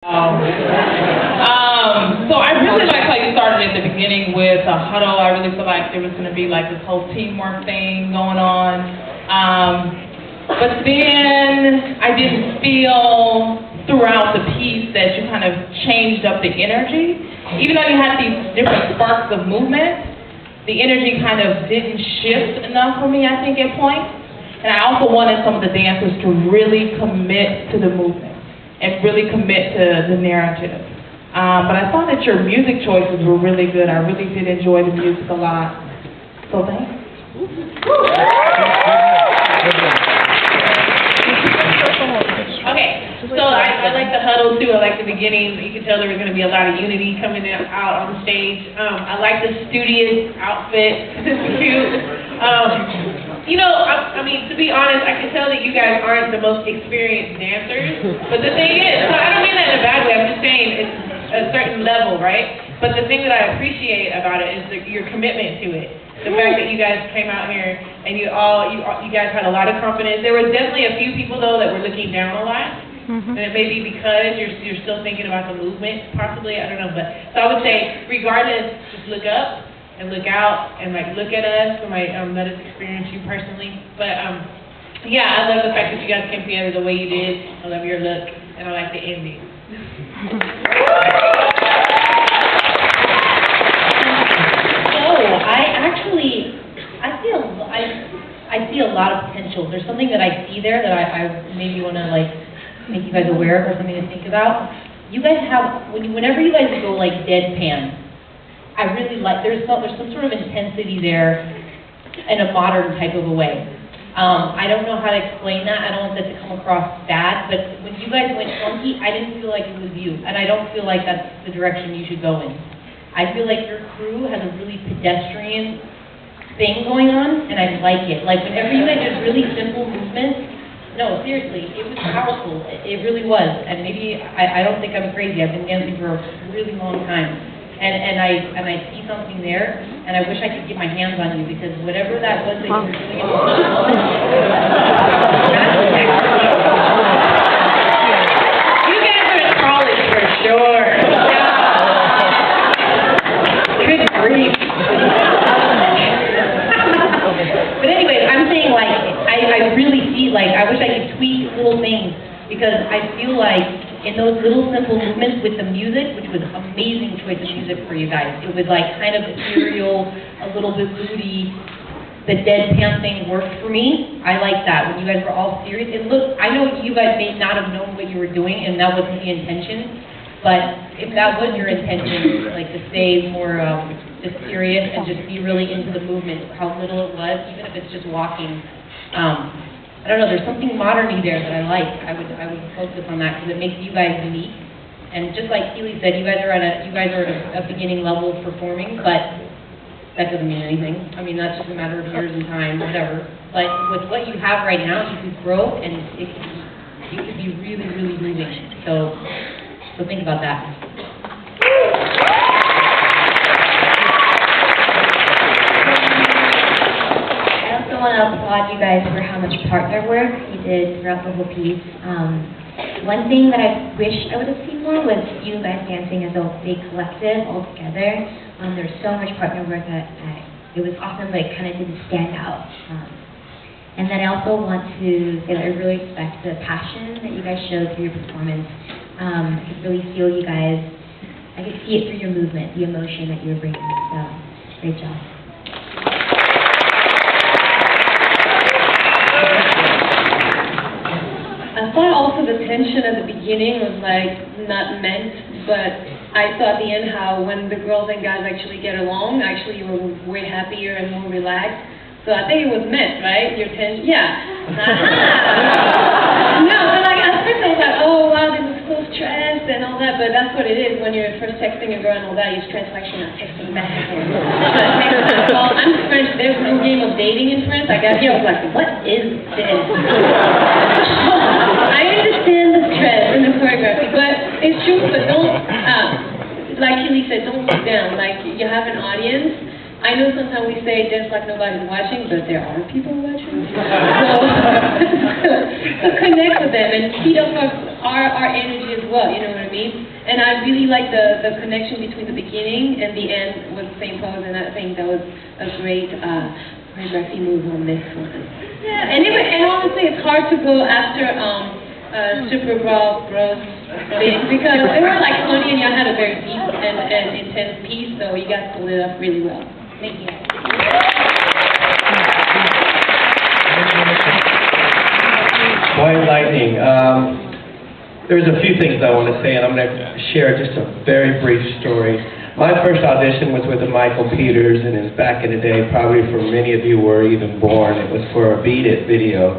So I really like how you started at the beginning with a huddle. I really feel like there was going to be like this whole teamwork thing going on. But then I didn't feel throughout the piece that you kind of changed up the energy. Even though you had these different sparks of movement, the energy kind of didn't shift enough for me, I think, at points. And I also wanted some of the dancers to really commit to the movement and really commit to the narrative. But I thought that your music choices were really good. I really did enjoy the music a lot. So thanks. Okay, so I like the huddle too. I like the beginning. You could tell there was going to be a lot of unity coming out on the stage. I like the studious outfit. It's cute. You know, I mean, to be honest, I can tell that you guys aren't the most experienced dancers. But the thing is, so I don't mean that in a bad way. I'm just saying it's a certain level, right? But the thing that I appreciate about it is your commitment to it. The fact that you guys came out here and you guys had a lot of confidence. There were definitely a few people though that were looking down a lot, and it may be because you're still thinking about the movement, possibly. I don't know, but so I would say, regardless, just look up and look out and like look at us. From my let us experience you personally. But yeah, I love the fact that you guys came together the way you did. I love your look, and I like the ending. I see a lot of potential. There's something that I see there that I maybe want to like make you guys aware of or something to think about. You guys have, whenever you guys go like deadpan, I really like, there's some sort of intensity there in a modern type of a way. I don't know how to explain that. I don't want that to come across bad, but when you guys went funky, I didn't feel like it was you, and I don't feel like that's the direction you should go in. I feel like your crew has a really pedestrian thing going on, and I like it. Like, whenever you guys did really simple movements, no, seriously, it was powerful. It really was. And maybe, I don't think I'm crazy. I've been dancing for a really long time. And I see something there, and I wish I could get my hands on you, because whatever that was that you were doing in the moment, You guys are in college for sure. Good grief. But anyways, I'm saying, like, I really see, like, I wish I could tweak little things, because I feel like in those little simple movements with the music, which was amazing choice of music for you guys. It was like kind of ethereal, a little bit moody. The deadpan thing worked for me. I like that. When you guys were all serious, and look, I know you guys may not have known what you were doing, and that wasn't the intention. But if that was your intention, like to stay more just serious and just be really into the movement, how little it was, even if it's just walking. I don't know, there's something modern-y there that I like. I would focus on that because it makes you guys unique. And just like Keely said, you guys are at a beginning level of performing, but that doesn't mean anything. I mean, that's just a matter of years and time, whatever. But with what you have right now, you can grow, and you could be really, really moving. So think about that. I also want to applaud you guys for how much partner work you did throughout the whole piece. One thing that I wish I would have seen more was you guys dancing as a big collective all together. There's so much partner work that it was awesome, but it kind of didn't stand out. And then I also want to say that I really respect the passion that you guys showed through your performance. I could really feel you guys. I could see it through your movement, the emotion that you were bringing. So, great job. I thought also the tension at the beginning was like not meant, but I saw at the end how when the girls and guys actually get along, actually you were way happier and more relaxed. So I think it was meant, right? Your tension, yeah. No, but like at first I was like, oh wow, this is so stressed and all that, but that's what it is when you're first texting a girl and all that. You're stressed, like she's not texting back. Well, I'm French. There's no game of dating in France. I got here, I was like, what is this? I understand the stress and the choreography, but it's true. But don't, like Keely said, don't look down. Like you have an audience. I know sometimes we say dance like nobody's watching, but there are people watching. So connect with them and feed off our energy as well, you know what I mean? And I really like the connection between the beginning and the end with the same pose, and I think that was a great choreography move on this one. Yeah, and honestly, it's hard to go after super raw, gross things, because they were like funny and y'all had a very deep and intense piece, so you guys pulled it up really well. Thank you. Why lightning? There's a few things I want to say, and I'm going to share just a very brief story. My first audition was with Michael Peters, and it was back in the day, probably for many of you were even born. It was for a Beat It video.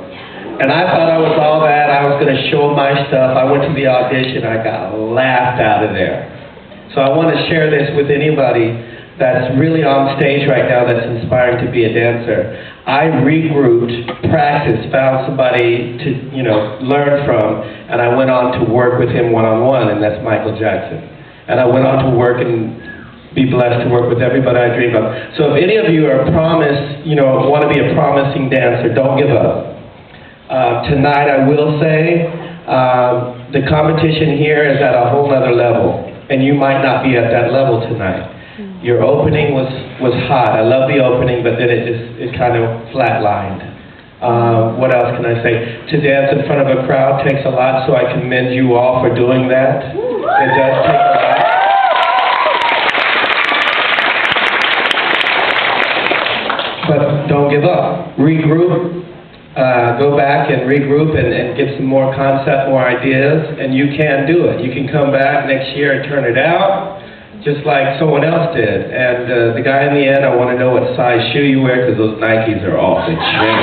And I thought I was all that. I was going to show my stuff. I went to the audition. I got laughed out of there. So I want to share this with anybody that's really on stage right now that's inspiring to be a dancer. I regrouped, practiced, found somebody to, learn from, and I went on to work with him one-on-one, and that's Michael Jackson. And I went on to work and be blessed to work with everybody I dream of. So if any of you are want to be a promising dancer, don't give up. Tonight I will say, the competition here is at a whole other level, and you might not be at that level tonight. Your opening was hot. I love the opening, but then it kind of flatlined. What else can I say? To dance in front of a crowd takes a lot, so I commend you all for doing that. It does take a lot. But don't give up. Regroup. Go back and regroup and get some more concept, more ideas, and you can do it. You can come back next year and turn it out, just like someone else did. And the guy in the end, I want to know what size shoe you wear, because those Nikes are off the chain.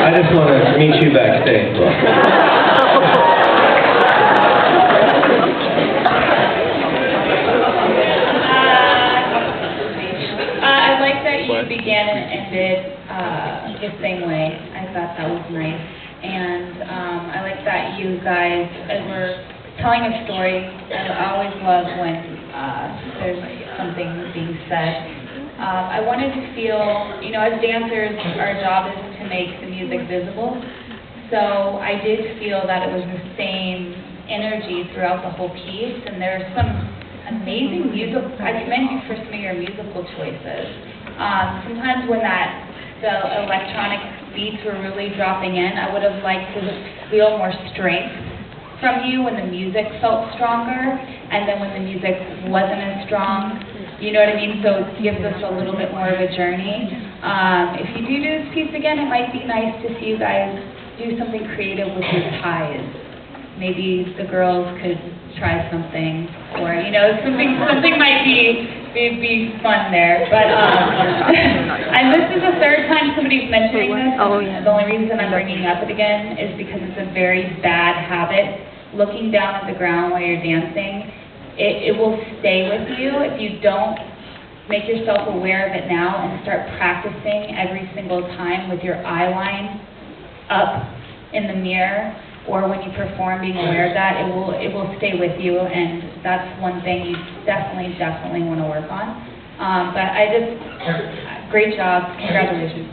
I just want to meet you backstage, bro. I like that you began and ended the same way. I thought that was nice. And I like that you guys, as we're telling a story, I always love when there's something being said. I wanted to feel, as dancers, our job is to make the music visible. So I did feel that it was the same energy throughout the whole piece, and there's some amazing musical. I commend you for some of your musical choices. Sometimes when the electronic beats were really dropping in, I would have liked to feel more strength from you when the music felt stronger, and then when the music wasn't as strong. You know what I mean? So it gives us a little bit more of a journey. If you do this piece again, it might be nice to see you guys do something creative with your ties. Maybe the girls could try something, or something might be fun there. But and this is the third time somebody's mentioning this. Oh, yeah. The only reason I'm bringing up it again is because it's a very bad habit. Looking down at the ground while you're dancing, it will stay with you if you don't make yourself aware of it now and start practicing every single time with your eye line up in the mirror, or when you perform, being aware of that. It will stay with you, and that's one thing you definitely want to work on. But great job, congratulations.